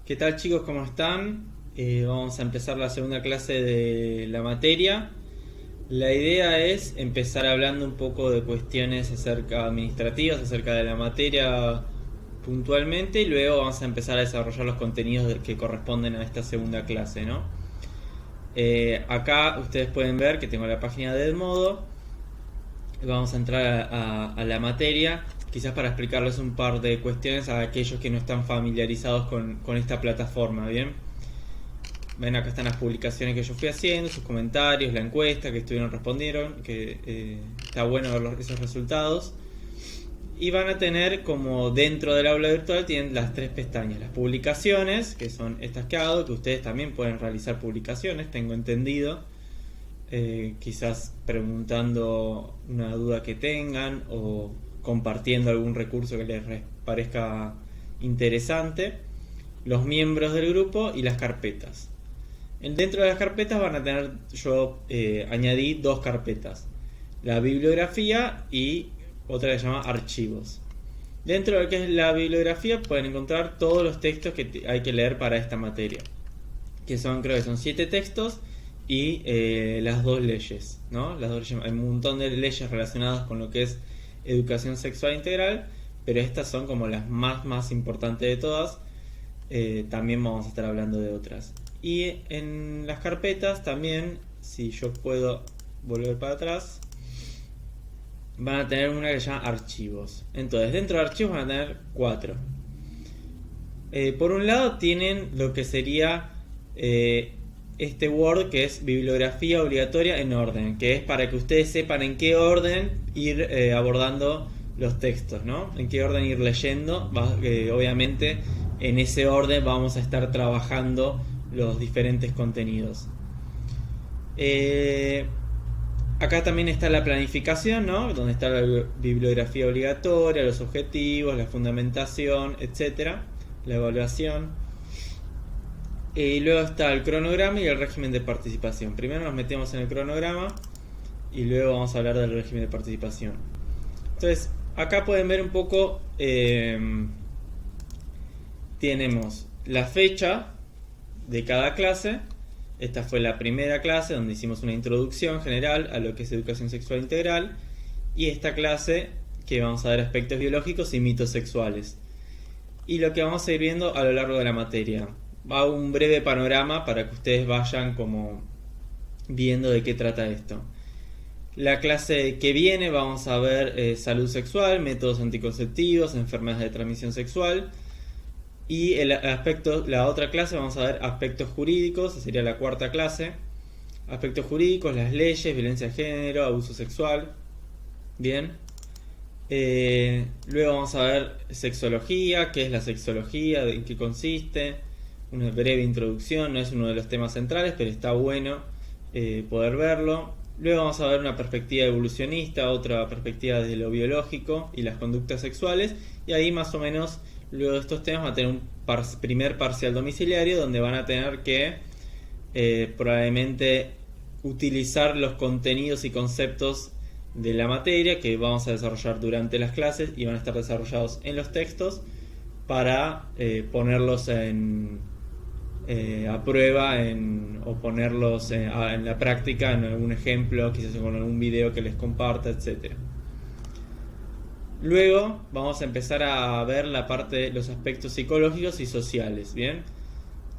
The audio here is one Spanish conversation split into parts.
¿Qué tal chicos? ¿Cómo están? Vamos a empezar la segunda clase de la materia. La idea es empezar hablando un poco de cuestiones acerca administrativas, acerca de la materia puntualmente, y luego vamos a empezar a desarrollar los contenidos que corresponden a esta segunda clase, ¿no? Acá ustedes pueden ver que tengo la página de Edmodo. Vamos a entrar a la materia, quizás para explicarles un par de cuestiones a aquellos que no están familiarizados con esta plataforma, ¿bien? Ven, acá están las publicaciones que yo fui haciendo, sus comentarios, la encuesta que estuvieron respondieron, que está bueno ver esos resultados. Y van a tener como dentro del aula virtual tienen las tres pestañas, las publicaciones, que son estas que hago, que ustedes también pueden realizar publicaciones, tengo entendido. Quizás preguntando una duda que tengan o compartiendo algún recurso que les parezca interesante, los miembros del grupo y las carpetas. Dentro de las carpetas van a tener, yo añadí dos carpetas, la bibliografía y otra que se llama archivos. Dentro de lo que es la bibliografía pueden encontrar todos los textos que hay que leer para esta materia, que son, creo que son 7 textos y las dos leyes, ¿no? Las dos leyes, hay un montón de leyes relacionadas con lo que es educación sexual integral, pero estas son como las más importantes de todas. También vamos a estar hablando de otras. Y en las carpetas también, si yo puedo volver para atrás, van a tener una que se llama archivos. Entonces, dentro de archivos van a tener 4. Por un lado tienen lo que sería este Word, que es bibliografía obligatoria en orden, que es para que ustedes sepan en qué orden ir abordando los textos, ¿no? En qué orden ir leyendo. Obviamente en ese orden vamos a estar trabajando los diferentes contenidos. Acá también está la planificación, ¿no? Donde está la bibliografía obligatoria, los objetivos, la fundamentación, etcétera, la evaluación. Y luego está el cronograma y el régimen de participación. Primero nos metemos en el cronograma y luego vamos a hablar del régimen de participación. Entonces, acá pueden ver un poco, tenemos la fecha de cada clase. Esta fue la primera clase donde hicimos una introducción general a lo que es educación sexual integral. Y esta clase que vamos a ver aspectos biológicos y mitos sexuales. Y lo que vamos a ir viendo a lo largo de la materia. Va un breve panorama para que ustedes vayan como viendo de qué trata esto. La clase que viene vamos a ver salud sexual, métodos anticonceptivos, enfermedades de transmisión sexual. Y la otra clase vamos a ver aspectos jurídicos, sería la cuarta clase. Aspectos jurídicos, las leyes, violencia de género, abuso sexual. Bien. Luego vamos a ver sexología, qué es la sexología, en qué consiste. Una breve introducción, no es uno de los temas centrales, pero está bueno poder verlo. Luego vamos a ver una perspectiva evolucionista, otra perspectiva desde lo biológico y las conductas sexuales. Y ahí más o menos, luego de estos temas, van a tener un primer parcial domiciliario donde van a tener que probablemente utilizar los contenidos y conceptos de la materia que vamos a desarrollar durante las clases y van a estar desarrollados en los textos para ponerlos a prueba o ponerlos en la práctica en algún ejemplo, quizás con algún video que les comparta, etcétera. Luego vamos a empezar a ver la parte de los aspectos psicológicos y sociales, ¿bien?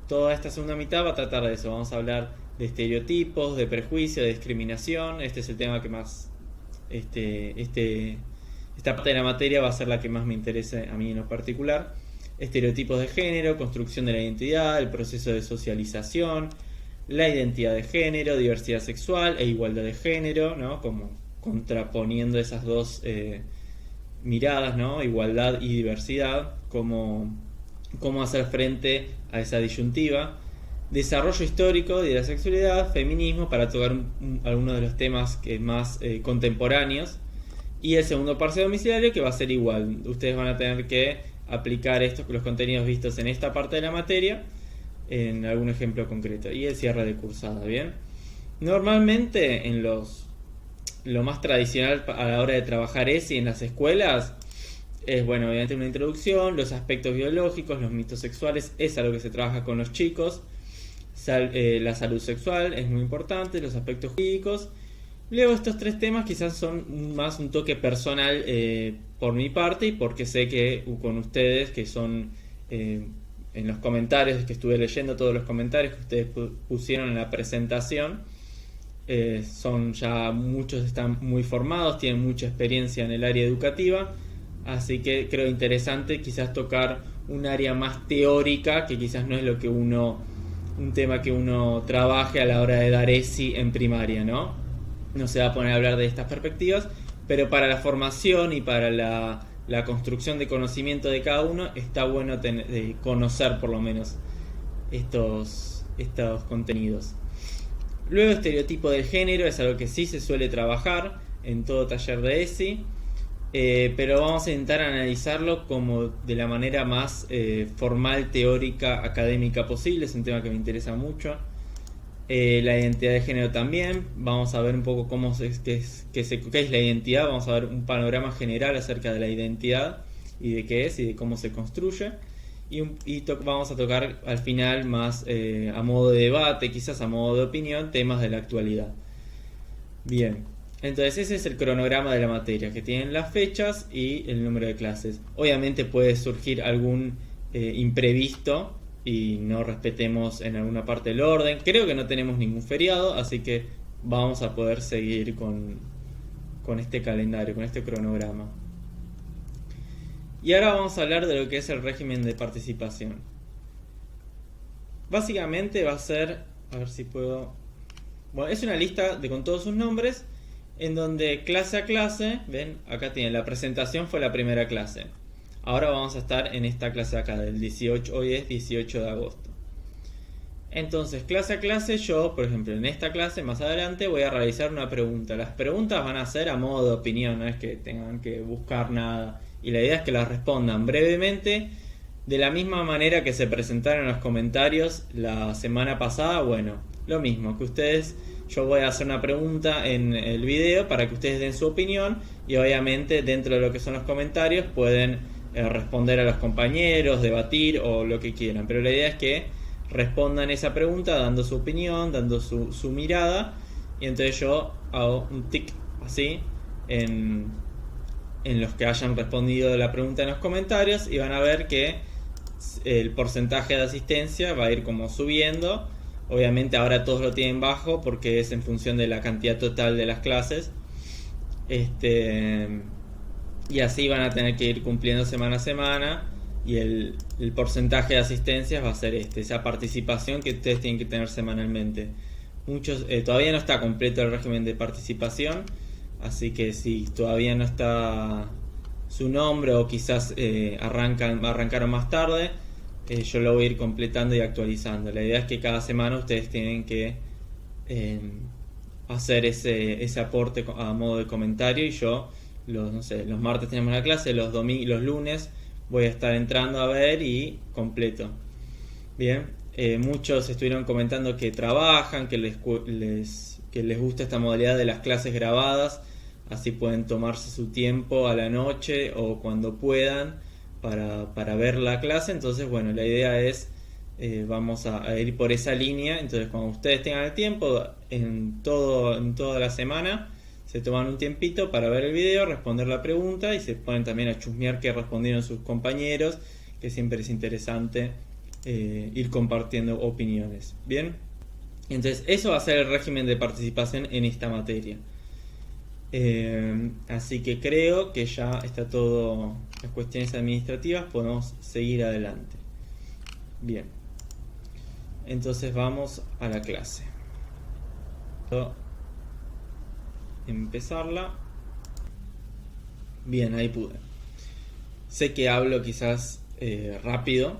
Toda esta segunda mitad va a tratar de eso. Vamos a hablar de estereotipos, de prejuicio, de discriminación. Este es el tema que más esta parte de la materia va a ser la que más me interesa a mí en lo particular. Estereotipos de género, construcción de la identidad, el proceso de socialización, la identidad de género, diversidad sexual e igualdad de género, ¿no? Como contraponiendo esas dos miradas, ¿no? Igualdad y diversidad, cómo hacer frente a esa disyuntiva. Desarrollo histórico de la sexualidad, feminismo, para tocar algunos de los temas que más contemporáneos. Y el segundo parcial domiciliario, que va a ser igual. Ustedes van a tener que aplicar los contenidos vistos en esta parte de la materia en algún ejemplo concreto. Y el cierre de cursada, ¿bien? Normalmente lo más tradicional a la hora de trabajar es, y en las escuelas Es, bueno, obviamente una introducción, los aspectos biológicos, los mitos sexuales, es algo que se trabaja con los chicos. La salud sexual es muy importante, los aspectos jurídicos. Luego estos tres temas quizás son más un toque personal por mi parte y porque sé que con ustedes que son en los comentarios, que estuve leyendo todos los comentarios que ustedes pusieron en la presentación, son ya muchos están muy formados, tienen mucha experiencia en el área educativa, así que creo interesante quizás tocar un área más teórica que quizás no es lo que un tema que uno trabaje a la hora de dar ESI en primaria, ¿no? No se va a poner a hablar de estas perspectivas, pero para la formación y para la construcción de conocimiento de cada uno está bueno conocer por lo menos estos contenidos. Luego, estereotipo del género es algo que sí se suele trabajar en todo taller de ESI, pero vamos a intentar analizarlo como de la manera más formal, teórica, académica posible. Es un tema que me interesa mucho. La identidad de género también. Vamos a ver un poco qué es la identidad. Vamos a ver un panorama general acerca de la identidad y de qué es y de cómo se construye. Vamos a tocar al final más a modo de debate, quizás a modo de opinión, temas de la actualidad. Bien, entonces ese es el cronograma de la materia, que tienen las fechas y el número de clases. Obviamente puede surgir algún imprevisto y no respetemos en alguna parte el orden. Creo que no tenemos ningún feriado, así que vamos a poder seguir con este calendario, con este cronograma. Y ahora vamos a hablar de lo que es el régimen de participación. Básicamente va a ser, a ver si puedo... Bueno, es una lista con todos sus nombres, en donde clase a clase, ven, acá tienen, la presentación fue la primera clase. Ahora vamos a estar en esta clase acá, del 18, hoy es 18 de agosto. Entonces, clase a clase, yo, por ejemplo, en esta clase, más adelante, voy a realizar una pregunta. Las preguntas van a ser a modo de opinión, no es que tengan que buscar nada. Y la idea es que las respondan brevemente, de la misma manera que se presentaron los comentarios la semana pasada. Bueno, lo mismo, que ustedes, yo voy a hacer una pregunta en el video para que ustedes den su opinión y obviamente dentro de lo que son los comentarios pueden responder a los compañeros, debatir o lo que quieran. Pero la idea es que respondan esa pregunta dando su opinión, dando su mirada, y entonces yo hago un tic así en los que hayan respondido la pregunta en los comentarios y van a ver que el porcentaje de asistencia va a ir como subiendo. Obviamente ahora todos lo tienen bajo porque es en función de la cantidad total de las clases. Y así van a tener que ir cumpliendo semana a semana. Y el porcentaje de asistencias va a ser esa participación que ustedes tienen que tener semanalmente. Muchos todavía no está completo el régimen de participación, así que si todavía no está su nombre o quizás arrancaron más tarde, yo lo voy a ir completando y actualizando. La idea es que cada semana ustedes tienen que hacer ese aporte a modo de comentario, y yo los martes tenemos la clase, los lunes voy a estar entrando a ver y completo. Bien, muchos estuvieron comentando que trabajan, que les gusta esta modalidad de las clases grabadas, así pueden tomarse su tiempo a la noche o cuando puedan para ver la clase. Entonces, bueno, la idea es vamos a ir por esa línea. Entonces, cuando ustedes tengan el tiempo, en toda la semana se toman un tiempito para ver el video, responder la pregunta y se ponen también a chusmear qué respondieron sus compañeros, que siempre es interesante ir compartiendo opiniones. Bien, entonces eso va a ser el régimen de participación en esta materia. Así que creo que ya está todo. Las cuestiones administrativas, podemos seguir adelante. Bien, entonces vamos a la clase. Empezarla. Bien, ahí pude. Sé que hablo quizás rápido,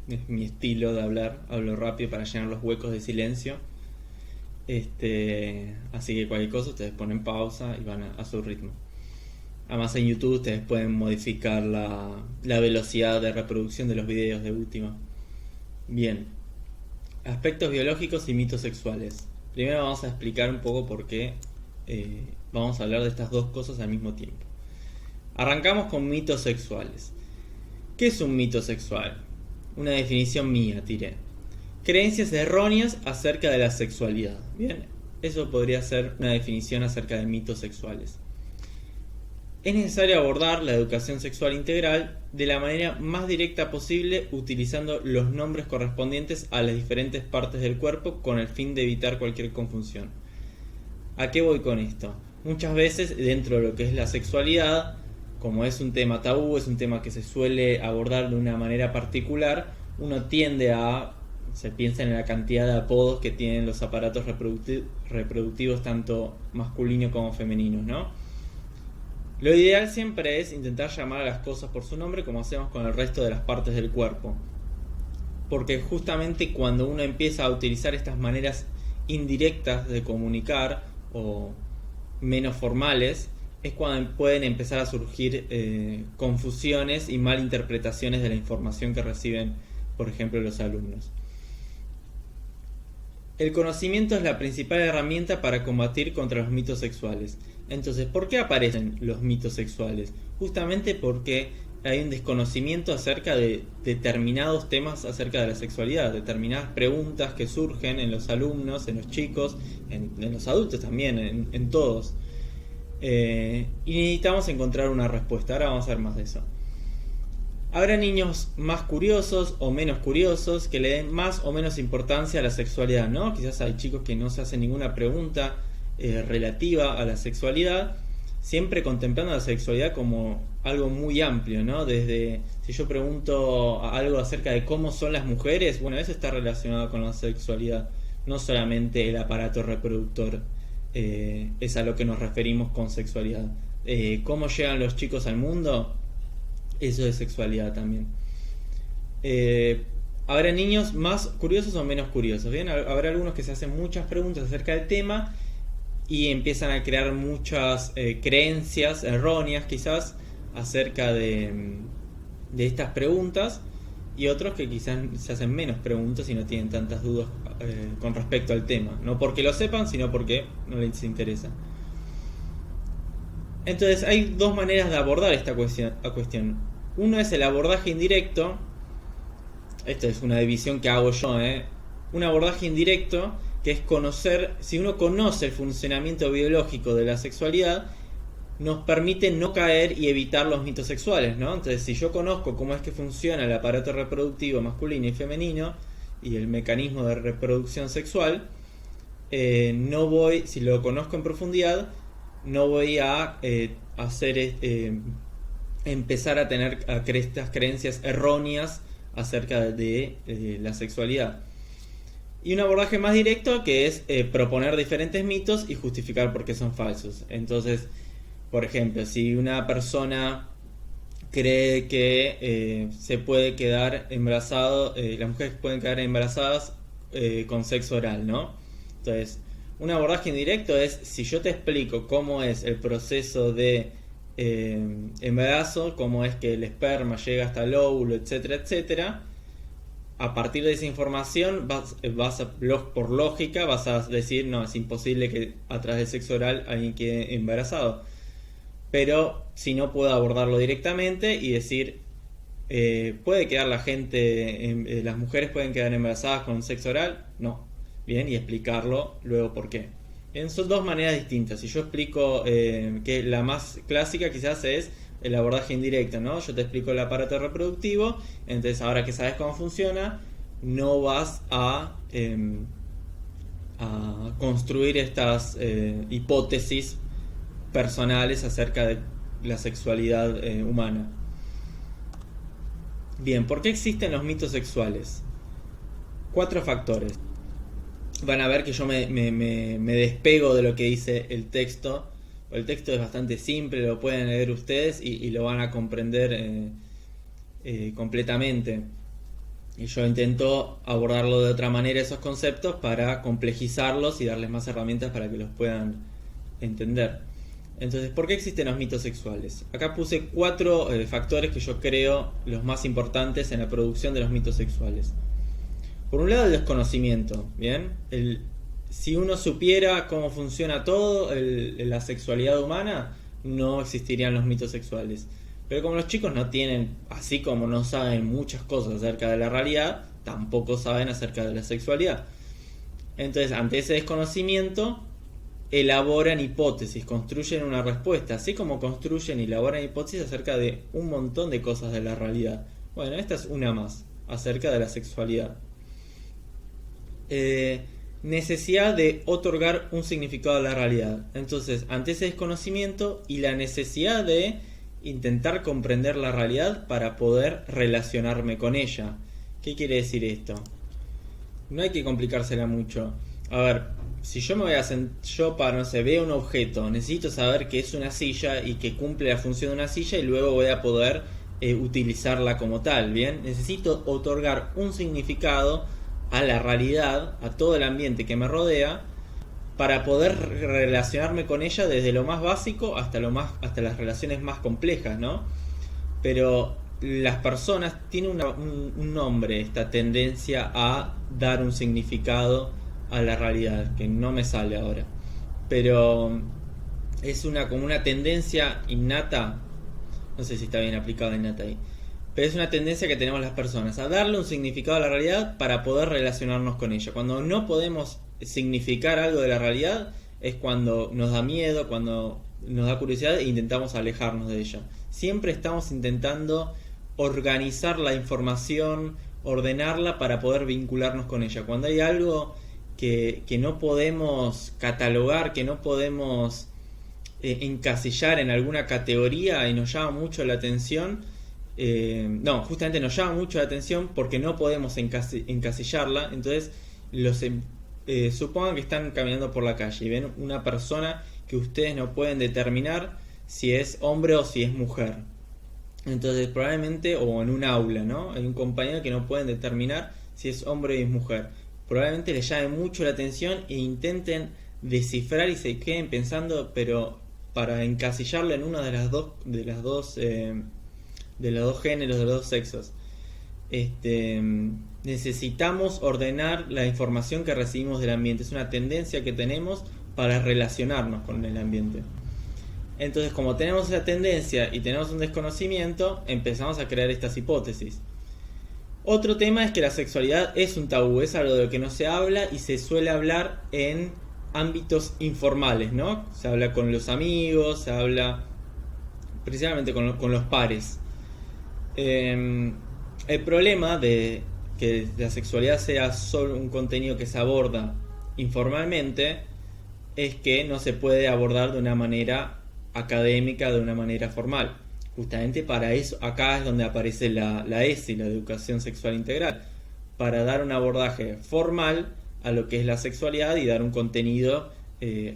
es mi estilo de hablar, hablo rápido para llenar los huecos de silencio. Así que cualquier cosa ustedes ponen pausa y van a su ritmo. Además en YouTube ustedes pueden modificar la velocidad de reproducción de los videos de última. Bien, aspectos biológicos y mitos sexuales. Primero vamos a explicar un poco por qué vamos a hablar de estas dos cosas al mismo tiempo. Arrancamos con mitos sexuales. ¿Qué es un mito sexual? Una definición mía, tiré. Creencias erróneas acerca de la sexualidad. Bien, eso podría ser una definición acerca de mitos sexuales. Es necesario abordar la educación sexual integral de la manera más directa posible, utilizando los nombres correspondientes a las diferentes partes del cuerpo con el fin de evitar cualquier confusión. ¿A qué voy con esto? Muchas veces dentro de lo que es la sexualidad, como es un tema tabú, es un tema que se suele abordar de una manera particular, uno tiende a, se piensa en la cantidad de apodos que tienen los aparatos reproductivos tanto masculinos como femeninos, ¿no? Lo ideal siempre es intentar llamar a las cosas por su nombre, como hacemos con el resto de las partes del cuerpo, porque justamente cuando uno empieza a utilizar estas maneras indirectas de comunicar o menos formales, es cuando pueden empezar a surgir confusiones y malinterpretaciones de la información que reciben, por ejemplo, los alumnos. El conocimiento es la principal herramienta para combatir contra los mitos sexuales. Entonces, ¿por qué aparecen los mitos sexuales? Justamente porque hay un desconocimiento acerca de determinados temas acerca de la sexualidad, determinadas preguntas que surgen en los alumnos, en los chicos, en los adultos también, en todos. Y necesitamos encontrar una respuesta. Ahora vamos a ver más de eso. Habrá niños más curiosos o menos curiosos que le den más o menos importancia a la sexualidad, ¿no? Quizás hay chicos que no se hacen ninguna pregunta relativa a la sexualidad, siempre contemplando la sexualidad como algo muy amplio, ¿no? Desde, si yo pregunto algo acerca de cómo son las mujeres, bueno, eso está relacionado con la sexualidad, no solamente el aparato reproductor, es a lo que nos referimos con sexualidad. ¿Cómo llegan los chicos al mundo? Eso es sexualidad también. Habrá niños más curiosos o menos curiosos. Bien, habrá algunos que se hacen muchas preguntas acerca del tema y empiezan a crear muchas creencias erróneas quizás acerca de estas preguntas, y otros que quizás se hacen menos preguntas y no tienen tantas dudas con respecto al tema, no porque lo sepan, sino porque no les interesa. Entonces hay dos maneras de abordar esta cuestión. Uno es el abordaje indirecto. Esto es una división que hago yo, un abordaje indirecto, que es conocer, si uno conoce el funcionamiento biológico de la sexualidad, nos permite no caer y evitar los mitos sexuales, ¿no? Entonces, si yo conozco cómo es que funciona el aparato reproductivo masculino y femenino y el mecanismo de reproducción sexual, no voy, si lo conozco en profundidad, no voy a empezar a tener estas creencias erróneas acerca de la sexualidad. Y un abordaje más directo, que es proponer diferentes mitos y justificar por qué son falsos. Entonces, por ejemplo, si una persona cree que se puede quedar embarazado, las mujeres pueden quedar embarazadas con sexo oral, ¿no? Entonces, un abordaje indirecto es, si yo te explico cómo es el proceso de embarazo, cómo es que el esperma llega hasta el óvulo, etcétera, etcétera, a partir de esa información por lógica vas a decir, no, es imposible que a través del sexo oral alguien quede embarazado. Pero si no, puedo abordarlo directamente y decir, ¿puede quedar las mujeres pueden quedar embarazadas con sexo oral? No. Bien, y explicarlo luego por qué. Bien, son dos maneras distintas. Si yo explico que la más clásica quizás es el abordaje indirecto, ¿no? Yo te explico el aparato reproductivo, entonces ahora que sabes cómo funciona, no vas a construir estas hipótesis personales acerca de la sexualidad humana. Bien, ¿por qué existen los mitos sexuales? 4 factores. Van a ver que yo me despego de lo que dice el texto. El texto es bastante simple, lo pueden leer ustedes y lo van a comprender completamente. Y yo intento abordarlo de otra manera, esos conceptos, para complejizarlos y darles más herramientas para que los puedan entender. Entonces, ¿por qué existen los mitos sexuales? Acá puse 4 factores que yo creo los más importantes en la producción de los mitos sexuales. Por un lado, el desconocimiento, ¿bien? Si uno supiera cómo funciona todo, la sexualidad humana, no existirían los mitos sexuales. Pero como los chicos no tienen, así como no saben muchas cosas acerca de la realidad, tampoco saben acerca de la sexualidad. Entonces, ante ese desconocimiento, elaboran hipótesis, construyen una respuesta, así como construyen y elaboran hipótesis acerca de un montón de cosas de la realidad. Bueno, esta es una más, acerca de la sexualidad. Necesidad de otorgar un significado a la realidad. Entonces, ante ese desconocimiento y la necesidad de intentar comprender la realidad para poder relacionarme con ella. ¿Qué quiere decir esto? No hay que complicársela mucho. A ver, si yo me voy a yo para, no sé, veo un objeto, necesito saber que es una silla y que cumple la función de una silla y luego voy a poder utilizarla como tal, ¿bien? Necesito otorgar un significado a la realidad, a todo el ambiente que me rodea, para poder relacionarme con ella desde lo más básico hasta las relaciones más complejas, ¿no? Pero las personas tienen un nombre, esta tendencia a dar un significado a la realidad, que no me sale ahora, pero es como una tendencia innata, no sé si está bien aplicada innata ahí, pero es una tendencia que tenemos las personas a darle un significado a la realidad para poder relacionarnos con ella. Cuando no podemos significar algo de la realidad es cuando nos da miedo, cuando nos da curiosidad e intentamos alejarnos de ella. Siempre estamos intentando organizar la información, ordenarla para poder vincularnos con ella. Cuando hay algo que no podemos catalogar, que no podemos encasillar en alguna categoría y nos llama mucho la atención, justamente nos llama mucho la atención porque no podemos encasillarla. Entonces supongan que están caminando por la calle y ven una persona que ustedes no pueden determinar si es hombre o si es mujer. Entonces probablemente, o en un aula, ¿no? Hay un compañero que no pueden determinar si es hombre o es mujer. Probablemente les llame mucho la atención e intenten descifrar y se queden pensando, pero para encasillarlo en uno de los dos géneros, de los dos sexos. Necesitamos ordenar la información que recibimos del ambiente. Es una tendencia que tenemos para relacionarnos con el ambiente. Entonces, como tenemos esa tendencia y tenemos un desconocimiento, empezamos a crear estas hipótesis. Otro tema es que la sexualidad es un tabú, es algo de lo que no se habla y se suele hablar en ámbitos informales, ¿no? Se habla con los amigos, se habla principalmente con los pares. El problema de que la sexualidad sea solo un contenido que se aborda informalmente es que no se puede abordar de una manera académica, de una manera formal. Justamente para eso, acá es donde aparece la ESI, la Educación Sexual Integral, para dar un abordaje formal a lo que es la sexualidad y dar un contenido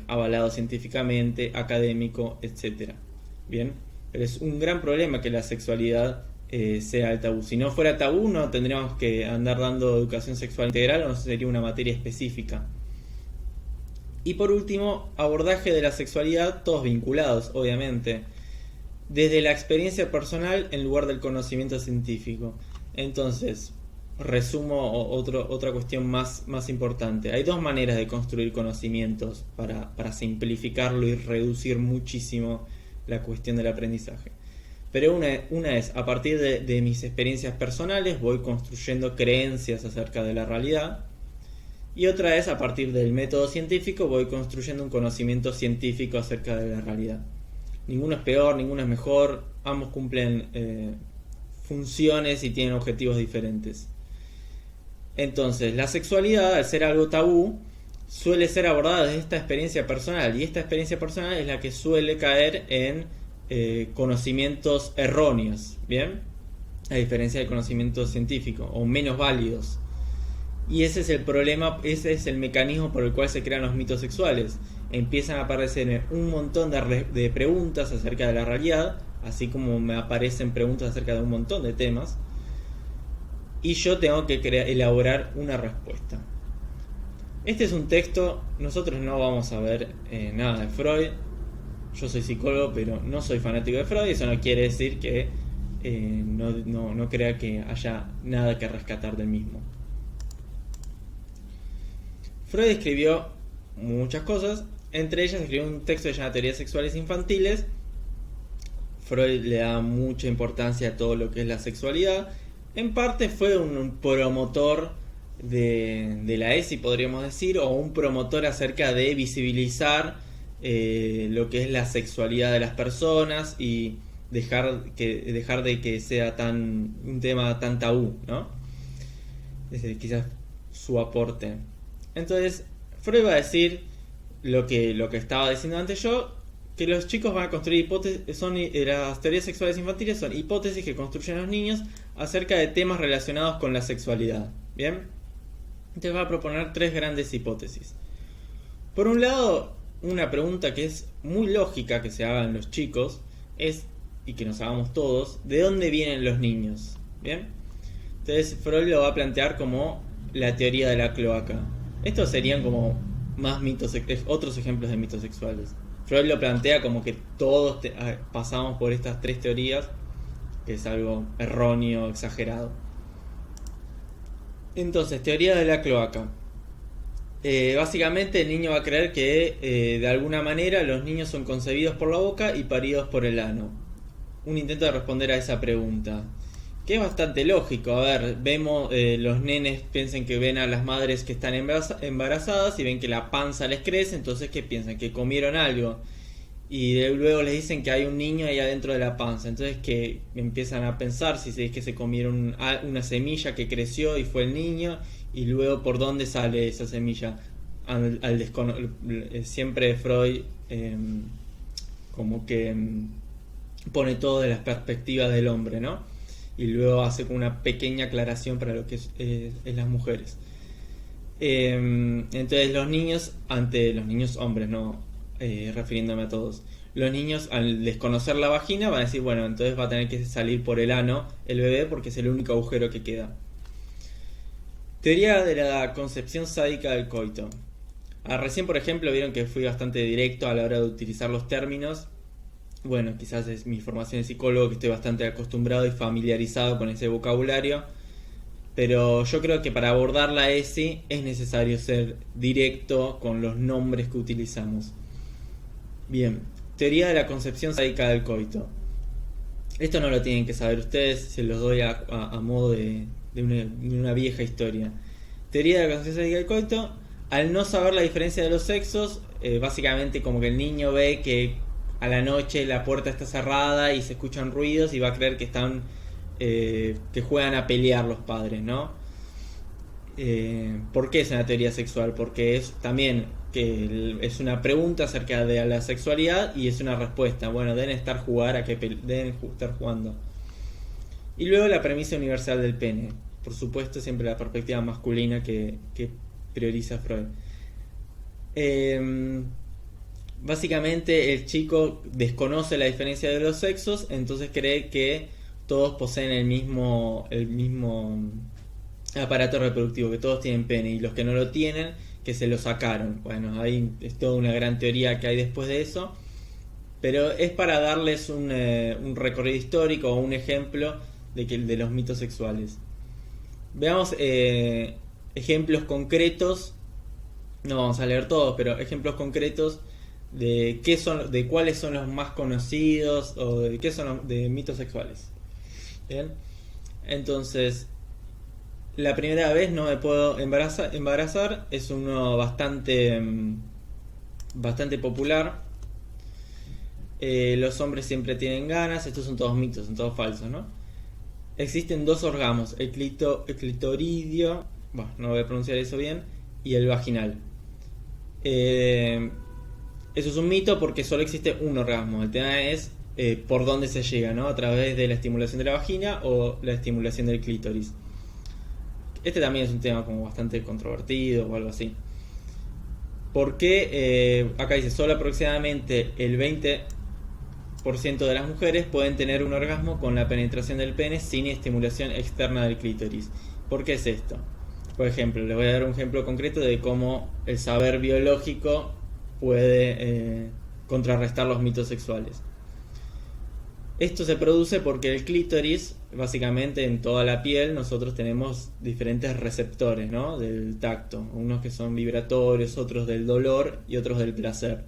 avalado científicamente, académico, etc. Bien, pero es un gran problema que la sexualidad sea el tabú. Si no fuera tabú, no tendríamos que andar dando educación sexual integral, o no sería una materia específica. Y por último, abordaje de la sexualidad, todos vinculados, obviamente, desde la experiencia personal en lugar del conocimiento científico. Entonces, resumo otra cuestión más importante. Hay dos maneras de construir conocimientos para simplificarlo y reducir muchísimo la cuestión del aprendizaje. Pero una es, a partir de mis experiencias personales, voy construyendo creencias acerca de la realidad. Y otra es, a partir del método científico, voy construyendo un conocimiento científico acerca de la realidad. Ninguno es peor, ninguno es mejor, ambos cumplen funciones y tienen objetivos diferentes. Entonces, la sexualidad, al ser algo tabú, suele ser abordada desde esta experiencia personal, y esta experiencia personal es la que suele caer en conocimientos erróneos, ¿bien? A diferencia del conocimiento científico, o menos válidos. Y ese es el problema, ese es el mecanismo por el cual se crean los mitos sexuales. Empiezan a aparecer un montón de preguntas acerca de la realidad, así como me aparecen preguntas acerca de un montón de temas, y yo tengo que elaborar una respuesta. Este es un texto, nosotros no vamos a ver nada de Freud. Yo soy psicólogo, pero no soy fanático de Freud. Eso no quiere decir que no crea que haya nada que rescatar del mismo. Freud escribió muchas cosas, entre ellas escribió un texto que se llama Teorías Sexuales Infantiles, Freud le da mucha importancia a todo lo que es la sexualidad. En parte fue un promotor de la ESI, podríamos decir, o un promotor acerca de visibilizar lo que es la sexualidad de las personas y dejar de que sea un tema tan tabú, ¿no? Quizás su aporte. Entonces, Freud va a decir lo que estaba diciendo antes yo, que los chicos van a construir hipótesis, las teorías sexuales infantiles son hipótesis que construyen los niños acerca de temas relacionados con la sexualidad. ¿Bien? Entonces va a proponer 3 grandes hipótesis. Por un lado, una pregunta que es muy lógica que se hagan los chicos es, y que nos hagamos todos, ¿de dónde vienen los niños? ¿Bien? Entonces Freud lo va a plantear como la teoría de la cloaca. Estos serían como más otros ejemplos de mitos sexuales. Freud lo plantea como que todos pasamos por estas 3 teorías, que es algo erróneo, exagerado. Entonces, teoría de la cloaca. Básicamente el niño va a creer que de alguna manera los niños son concebidos por la boca y paridos por el ano. Un intento de responder a esa pregunta, que es bastante lógico. A ver, vemos los nenes piensan que ven a las madres que están embarazadas y ven que la panza les crece, entonces ¿qué piensan? Que comieron algo. Y luego les dicen que hay un niño ahí adentro de la panza. Entonces que empiezan a pensar si es que se comieron una semilla que creció y fue el niño. Y luego por dónde sale esa semilla. Siempre Freud como que pone todo de las perspectivas del hombre, ¿no? Y luego hace como una pequeña aclaración para lo que es las mujeres. Entonces los niños hombres, no refiriéndome a todos, los niños al desconocer la vagina van a decir, bueno, entonces va a tener que salir por el ano el bebé porque es el único agujero que queda. Teoría de la concepción sádica del coito. Recién, por ejemplo, vieron que fui bastante directo a la hora de utilizar los términos. Bueno, quizás es mi formación de psicólogo, que estoy bastante acostumbrado y familiarizado con ese vocabulario, pero yo creo que para abordar la ESI es necesario ser directo con los nombres que utilizamos. Bien, teoría de la concepción sádica del coito. Esto no lo tienen que saber ustedes, se los doy a modo de una vieja historia. Teoría de la concepción sádica del coito. Al no saber la diferencia de los sexos, básicamente como que el niño ve que a la noche la puerta está cerrada y se escuchan ruidos y va a creer que están que juegan a pelear los padres, ¿no? ¿Por qué es una teoría sexual? Porque es también que es una pregunta acerca de la sexualidad y es una respuesta. Bueno, deben estar jugando. Y luego la premisa universal del pene. Por supuesto, siempre la perspectiva masculina que prioriza Freud. Básicamente el chico desconoce la diferencia de los sexos, entonces cree que todos poseen el mismo aparato reproductivo, que todos tienen pene, y los que no lo tienen, que se lo sacaron. Bueno, ahí es toda una gran teoría que hay después de eso, pero es para darles un recorrido histórico o un ejemplo de los mitos sexuales. Veamos ejemplos concretos, no vamos a leer todos, pero ejemplos concretos de cuáles son los más conocidos o de qué son de mitos sexuales. Bien, entonces la primera vez no me puedo embarazar es uno bastante popular. Los hombres siempre tienen ganas. Estos son todos mitos, son todos falsos, ¿no? Existen 2 orgasmos, el clitoridio, bueno, no voy a pronunciar eso bien, y el vaginal. Eso es un mito porque solo existe un orgasmo. El tema es por dónde se llega, ¿no? A través de la estimulación de la vagina o la estimulación del clítoris. Este también es un tema como bastante controvertido o algo así. Porque acá dice, solo aproximadamente el 20% de las mujeres pueden tener un orgasmo con la penetración del pene sin estimulación externa del clítoris. ¿Por qué es esto? Por ejemplo, les voy a dar un ejemplo concreto de cómo el saber biológico puede contrarrestar los mitos sexuales. Esto se produce porque el clítoris, básicamente en toda la piel, nosotros tenemos diferentes receptores, ¿no? Del tacto. Unos que son vibratorios, otros del dolor y otros del placer.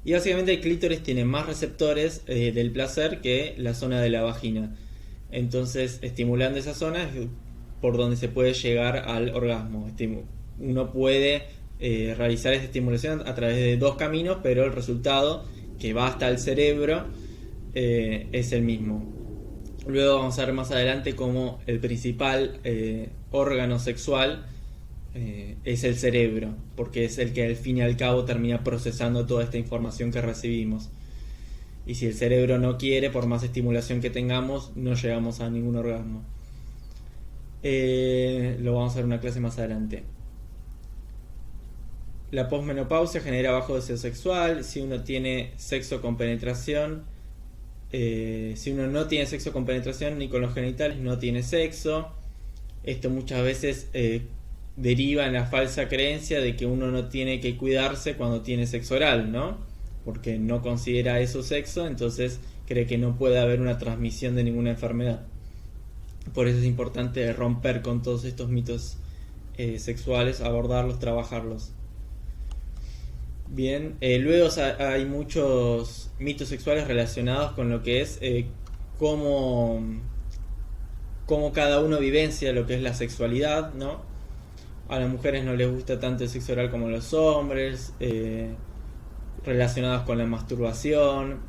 Y básicamente el clítoris tiene más receptores del placer que la zona de la vagina. Entonces, estimulando esa zona es por donde se puede llegar al orgasmo. Uno puede realizar esta estimulación a través de dos caminos, pero el resultado que va hasta el cerebro es el mismo. Luego vamos a ver más adelante cómo el principal órgano sexual es el cerebro, porque es el que al fin y al cabo termina procesando toda esta información que recibimos. Y si el cerebro no quiere, por más estimulación que tengamos, no llegamos a ningún orgasmo. Lo vamos a ver en una clase más adelante. La posmenopausia genera bajo deseo sexual. Si uno tiene sexo con penetración, si uno no tiene sexo con penetración ni con los genitales, no tiene sexo. Esto muchas veces deriva en la falsa creencia de que uno no tiene que cuidarse cuando tiene sexo oral, ¿no? Porque no considera eso sexo, entonces cree que no puede haber una transmisión de ninguna enfermedad. Por eso es importante romper con todos estos mitos sexuales, abordarlos, trabajarlos. Bien, luego hay muchos mitos sexuales relacionados con lo que es cómo cada uno vivencia lo que es la sexualidad, ¿no? A las mujeres no les gusta tanto el sexo oral como a los hombres, relacionados con la masturbación.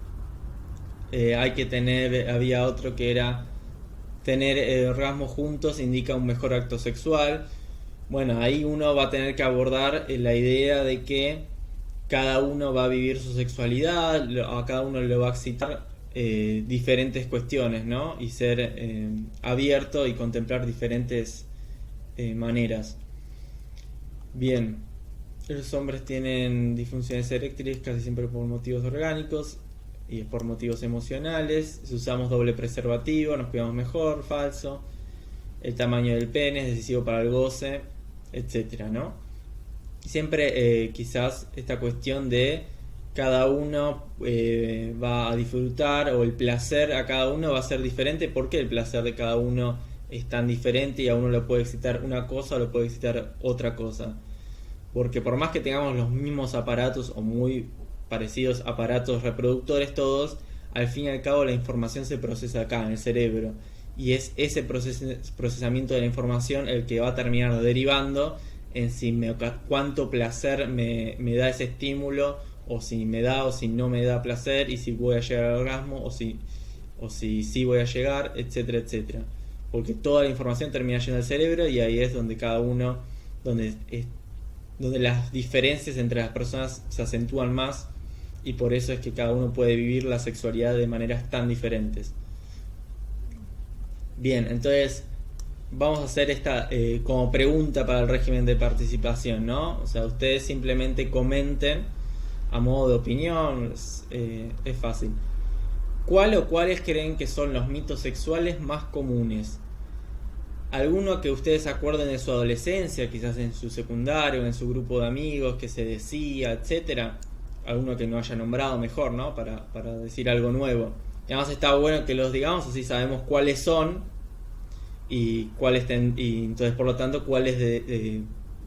Había otro que era tener orgasmos juntos indica un mejor acto sexual. Bueno, ahí uno va a tener que abordar la idea de que cada uno va a vivir su sexualidad, a cada uno le va a excitar diferentes cuestiones, ¿no? Y ser abierto y contemplar diferentes maneras. Bien, los hombres tienen disfunciones eréctiles casi siempre por motivos orgánicos y por motivos emocionales. Si usamos doble preservativo, nos cuidamos mejor, falso. El tamaño del pene es decisivo para el goce, etcétera, ¿no? Siempre quizás esta cuestión de cada uno va a disfrutar, o el placer a cada uno va a ser diferente, porque el placer de cada uno es tan diferente y a uno le puede excitar una cosa o le puede excitar otra cosa. Porque por más que tengamos los mismos aparatos o muy parecidos aparatos reproductores todos, al fin y al cabo la información se procesa acá en el cerebro, y es ese procesamiento de la información el que va a terminar derivando en si cuánto placer me da ese estímulo, o si me da o si no me da placer, y si voy a llegar al orgasmo o si sí voy a llegar, etcétera, etcétera. Porque toda la información termina yendo al cerebro, y ahí es donde cada uno, donde las diferencias entre las personas se acentúan más, y por eso es que cada uno puede vivir la sexualidad de maneras tan diferentes. Bien, entonces vamos a hacer esta como pregunta para el régimen de participación, ¿no? O sea, ustedes simplemente comenten a modo de opinión, es fácil. ¿Cuál o cuáles creen que son los mitos sexuales más comunes? ¿Alguno que ustedes acuerden de su adolescencia, quizás en su secundario, en su grupo de amigos, que se decía, etcétera? Alguno que no haya nombrado mejor, ¿no? Para decir algo nuevo. Y además está bueno que los digamos, así sabemos cuáles son y entonces por lo tanto cuáles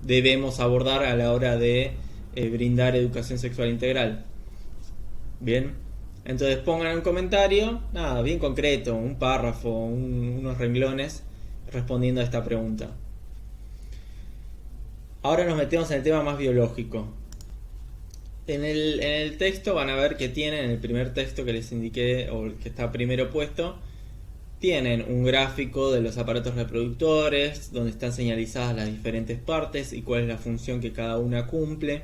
debemos abordar a la hora de brindar educación sexual integral. Bien, entonces pongan un comentario, nada, bien concreto, un párrafo, unos renglones respondiendo a esta pregunta. Ahora nos metemos en el tema más biológico. En el texto van a ver que tienen, en el primer texto que les indiqué, o el que está primero puesto, tienen un gráfico de los aparatos reproductores, donde están señalizadas las diferentes partes y cuál es la función que cada una cumple.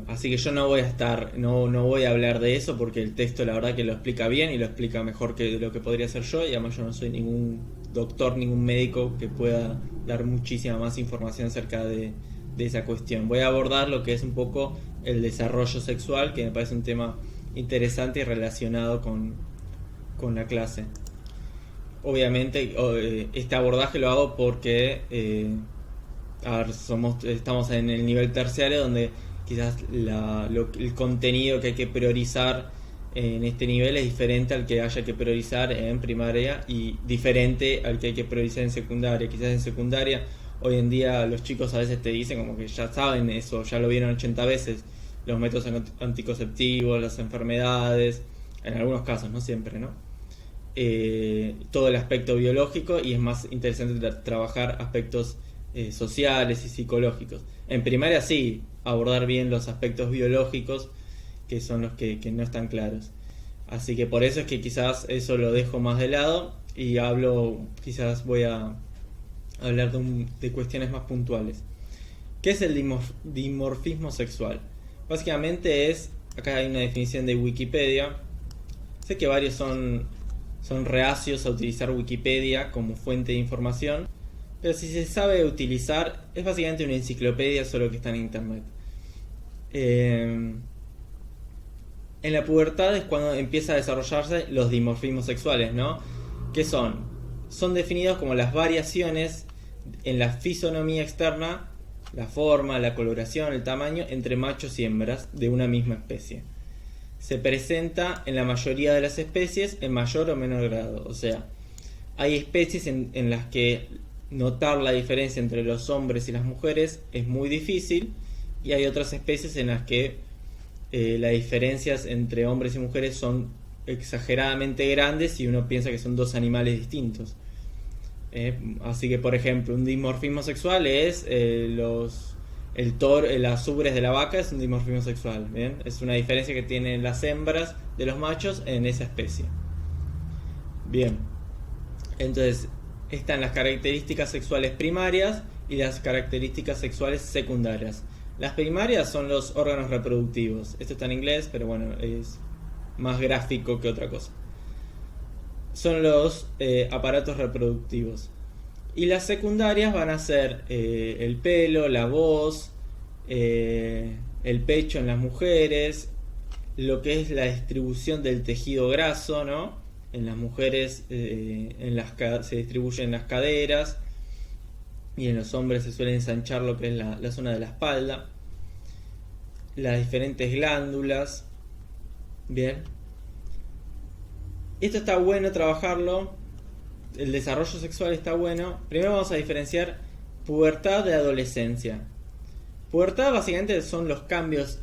Así que yo no voy a hablar de eso, porque el texto la verdad que lo explica bien y lo explica mejor que lo que podría hacer yo, y además yo no soy ningún doctor, ningún médico que pueda dar muchísima más información acerca de esa cuestión. Voy a abordar lo que es un poco el desarrollo sexual, que me parece un tema interesante y relacionado con la clase. Obviamente este abordaje lo hago porque estamos en el nivel terciario, donde quizás el contenido que hay que priorizar en este nivel es diferente al que haya que priorizar en primaria, y diferente al que hay que priorizar en secundaria. Quizás en secundaria hoy en día los chicos a veces te dicen como que ya saben eso, ya lo vieron 80 veces, los métodos anticonceptivos, las enfermedades, en algunos casos, no siempre, ¿no? Todo el aspecto biológico, y es más interesante trabajar aspectos sociales y psicológicos. En primaria sí, abordar bien los aspectos biológicos, que son los que no están claros. Así que por eso es que quizás eso lo dejo más de lado y quizás voy a hablar de cuestiones más puntuales. ¿Qué es el dimorfismo sexual? Básicamente acá hay una definición de Wikipedia. Sé que varios son reacios a utilizar Wikipedia como fuente de información, pero si se sabe utilizar, es básicamente una enciclopedia, solo que está en internet. En la pubertad es cuando empieza a desarrollarse los dimorfismos sexuales, ¿no? ¿Qué son? Son definidos como las variaciones en la fisonomía externa, la forma, la coloración, el tamaño, entre machos y hembras de una misma especie. Se presenta en la mayoría de las especies en mayor o menor grado. O sea, hay especies en las que notar la diferencia entre los hombres y las mujeres es muy difícil, y hay otras especies en las que las diferencias entre hombres y mujeres son exageradamente grandes y uno piensa que son dos animales distintos. Así que, por ejemplo, un dimorfismo sexual es las ubres de la vaca es un dimorfismo sexual, ¿bien? Es una diferencia que tienen las hembras de los machos en esa especie. Bien, entonces están las características sexuales primarias y las características sexuales secundarias. Las primarias son los órganos reproductivos. Esto está en inglés, pero bueno, es más gráfico que otra cosa. Son los aparatos reproductivos. Y las secundarias van a ser el pelo, la voz, el pecho en las mujeres, lo que es la distribución del tejido graso, ¿no? En las mujeres se distribuye en las caderas, y en los hombres se suele ensanchar lo que es la zona de la espalda, las diferentes glándulas. Bien, esto está bueno trabajarlo, el desarrollo sexual está bueno. Primero vamos a diferenciar pubertad de adolescencia. Pubertad básicamente son los cambios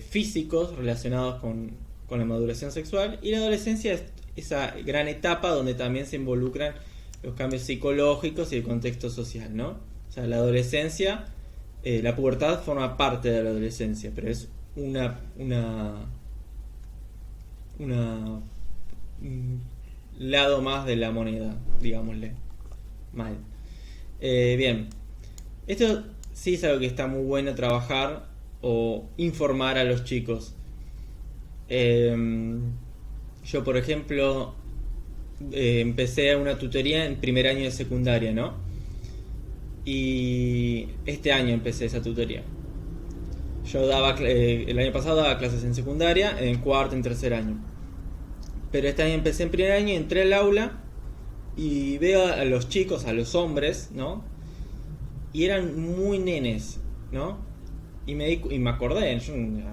físicos relacionados con la maduración sexual, y la adolescencia es esa gran etapa donde también se involucran los cambios psicológicos y el contexto social, ¿no? O sea, la adolescencia, la pubertad forma parte de la adolescencia, pero es un lado más de la moneda, digámosle. Mal. Bien, esto sí es algo que está muy bueno trabajar o informar a los chicos. Yo, por ejemplo, empecé una tutoría en primer año de secundaria, ¿no? Y este año empecé esa tutoría. Yo el año pasado daba clases en secundaria, en cuarto, en tercer año. Pero este año empecé en primer año y entré al aula y veo a los chicos, a los hombres, ¿no? Y eran muy nenes, ¿no? Y me acordé,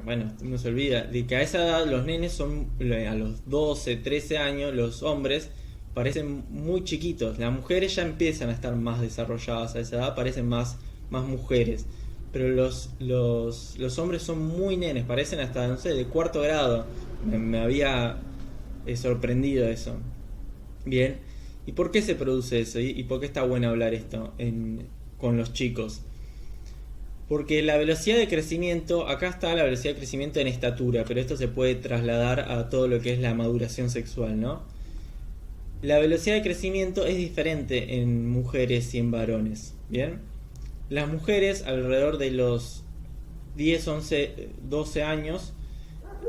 bueno, no se olvida, de que a esa edad los nenes son, a los 12, 13 años, los hombres parecen muy chiquitos. Las mujeres ya empiezan a estar más desarrolladas a esa edad, parecen más mujeres. Pero los hombres son muy nenes, parecen hasta, no sé, de cuarto grado. Me había sorprendido eso. Bien, ¿y por qué se produce eso? ¿Y por qué está bueno hablar esto con los chicos? Porque la velocidad de crecimiento, acá está la velocidad de crecimiento en estatura, pero esto se puede trasladar a todo lo que es la maduración sexual, ¿no? La velocidad de crecimiento es diferente en mujeres y en varones, ¿bien? Las mujeres alrededor de los 10, 11, 12 años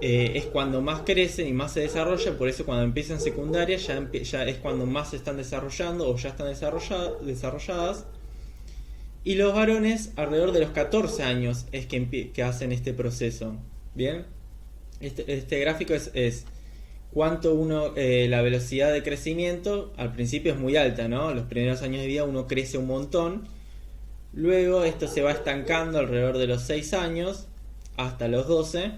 es cuando más crecen y más se desarrollan, por eso cuando empiezan secundaria ya es cuando más se están desarrollando o ya están desarrolladas. Y los varones alrededor de los 14 años es que hacen este proceso. Bien, este gráfico es cuánto la velocidad de crecimiento al principio es muy alta, ¿no? Los primeros años de vida uno crece un montón. Luego esto se va estancando alrededor de los 6 años hasta los 12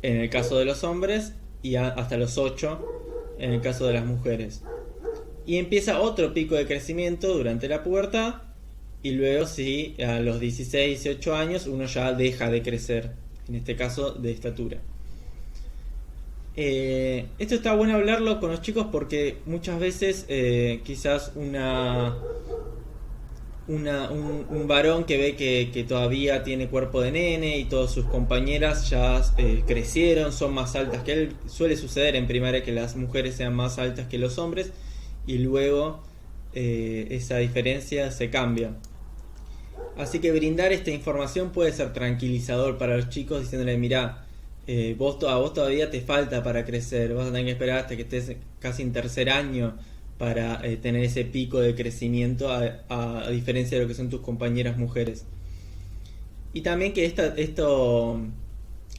en el caso de los hombres, y hasta los 8 en el caso de las mujeres. Y empieza otro pico de crecimiento durante la pubertad, y luego si a los 16, 18 años uno ya deja de crecer, en este caso de estatura. Esto está bueno hablarlo con los chicos porque muchas veces quizás un varón que ve que todavía tiene cuerpo de nene y todas sus compañeras ya crecieron, son más altas que él. Suele suceder en primaria que las mujeres sean más altas que los hombres y luego esa diferencia se cambia. Así que brindar esta información puede ser tranquilizador para los chicos diciéndole, mirá, a vos todavía te falta para crecer, vas a tener que esperar hasta que estés casi en tercer año para tener ese pico de crecimiento a diferencia de lo que son tus compañeras mujeres. Y también que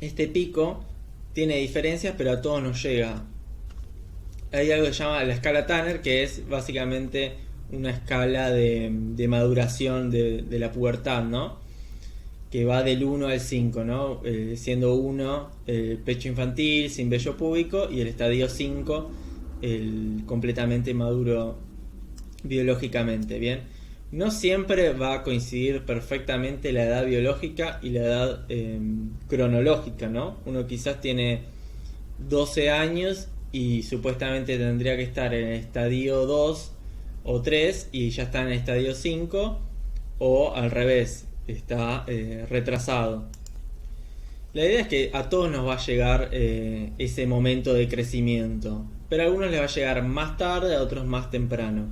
este pico tiene diferencias, pero a todos nos llega. Hay algo que se llama la escala Tanner, que es básicamente una escala de maduración de la pubertad, ¿no? Que va del 1 al 5, ¿no? Siendo 1 el pecho infantil sin vello púbico y el estadio 5 el completamente maduro biológicamente, ¿bien? No siempre va a coincidir perfectamente la edad biológica y la edad cronológica, ¿no? Uno quizás tiene 12 años y supuestamente tendría que estar en el estadio 2 o 3 y ya está en el estadio 5, o al revés, está retrasado. La idea es que a todos nos va a llegar ese momento de crecimiento, pero a algunos les va a llegar más tarde, a otros más temprano.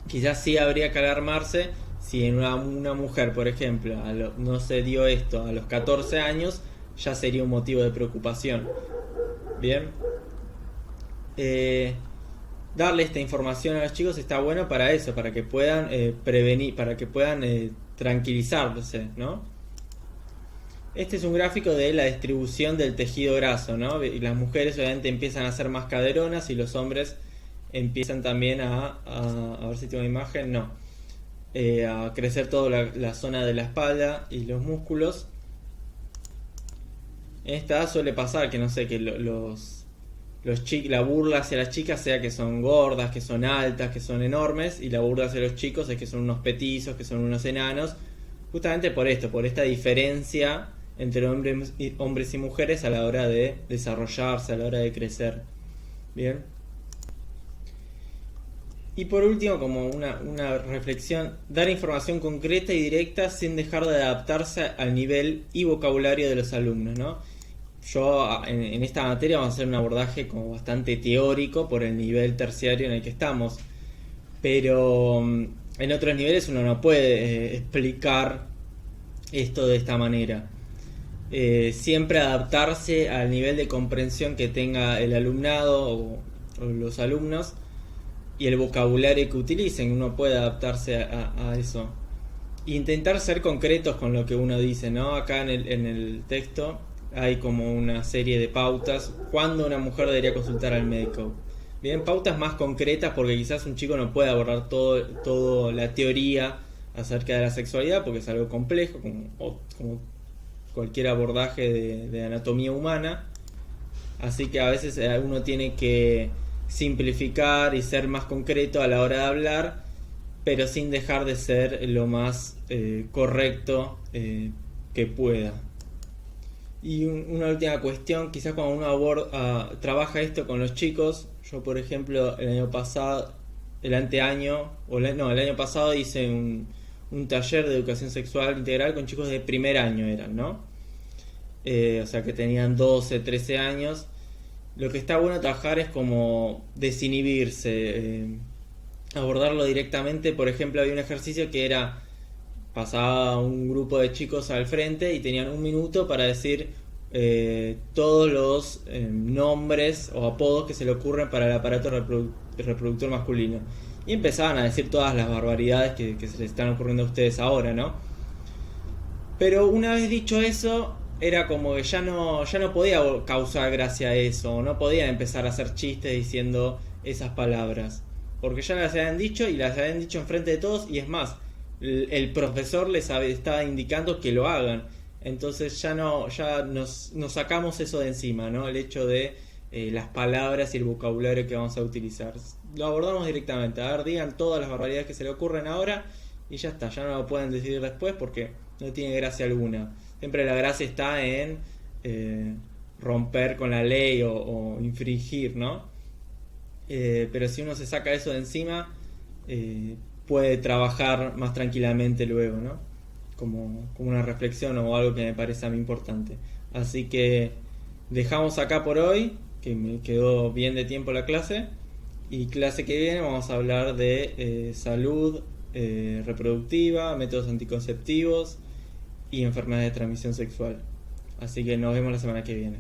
Quizás sí habría que alarmarse si en una mujer, por ejemplo, no se dio esto a los 14 años, ya sería un motivo de preocupación. Bien. Darle esta información a los chicos está bueno para eso, para que puedan prevenir, para que puedan tranquilizarse, ¿no? Este es un gráfico de la distribución del tejido graso, ¿no? Y las mujeres obviamente empiezan a ser más caderonas y los hombres empiezan también a ver si tengo una imagen, no, a crecer toda la zona de la espalda y los músculos. En esta edad suele pasar que no sé, que la burla hacia las chicas sea que son gordas, que son altas, que son enormes, y la burla hacia los chicos es que son unos petizos, que son unos enanos, justamente por esto, por esta diferencia entre hombres y mujeres a la hora de desarrollarse, a la hora de crecer. Bien. Y por último, como una reflexión, dar información concreta y directa sin dejar de adaptarse al nivel y vocabulario de los alumnos, ¿no? Yo en esta materia vamos a hacer un abordaje como bastante teórico por el nivel terciario en el que estamos, pero en otros niveles uno no puede explicar esto de esta manera. Siempre adaptarse al nivel de comprensión que tenga el alumnado o los alumnos y el vocabulario que utilicen. Uno puede adaptarse a eso. Intentar ser concretos con lo que uno dice, ¿no? Acá en el texto hay como una serie de pautas. ¿Cuándo una mujer debería consultar al médico? Bien, pautas más concretas porque quizás un chico no puede abordar todo la teoría acerca de la sexualidad porque es algo complejo, como cualquier abordaje de anatomía humana. Así que a veces uno tiene que simplificar y ser más concreto a la hora de hablar, pero sin dejar de ser lo más correcto que pueda. Y una última cuestión, quizás cuando uno trabaja esto con los chicos, yo por ejemplo el año pasado hice un taller de educación sexual integral con chicos de primer año eran, ¿no? O sea que tenían 12, 13 años. Lo que está bueno trabajar es como desinhibirse, abordarlo directamente. Por ejemplo, había un ejercicio que era, pasaba un grupo de chicos al frente y tenían un minuto para decir todos los nombres o apodos que se le ocurren para el aparato reproductor masculino. Y empezaban a decir todas las barbaridades que se les están ocurriendo a ustedes ahora, ¿no? Pero una vez dicho eso, era como que ya no podía causar gracia eso, no podía empezar a hacer chistes diciendo esas palabras, porque ya las habían dicho y las habían dicho enfrente de todos, y es más, el profesor les estaba indicando que lo hagan. Entonces ya nos sacamos eso de encima, ¿no? El hecho de las palabras y el vocabulario que vamos a utilizar. Lo abordamos directamente. A ver, digan todas las barbaridades que se le ocurren ahora y ya está, ya no lo pueden decidir después porque no tiene gracia alguna. Siempre la gracia está en romper con la ley o infringir, ¿no? Pero si uno se saca eso de encima, puede trabajar más tranquilamente luego, ¿no? Como una reflexión o algo que me parece a mí importante. Así que dejamos acá por hoy, que me quedó bien de tiempo la clase, y clase que viene vamos a hablar de salud reproductiva, métodos anticonceptivos y enfermedades de transmisión sexual. Así que nos vemos la semana que viene.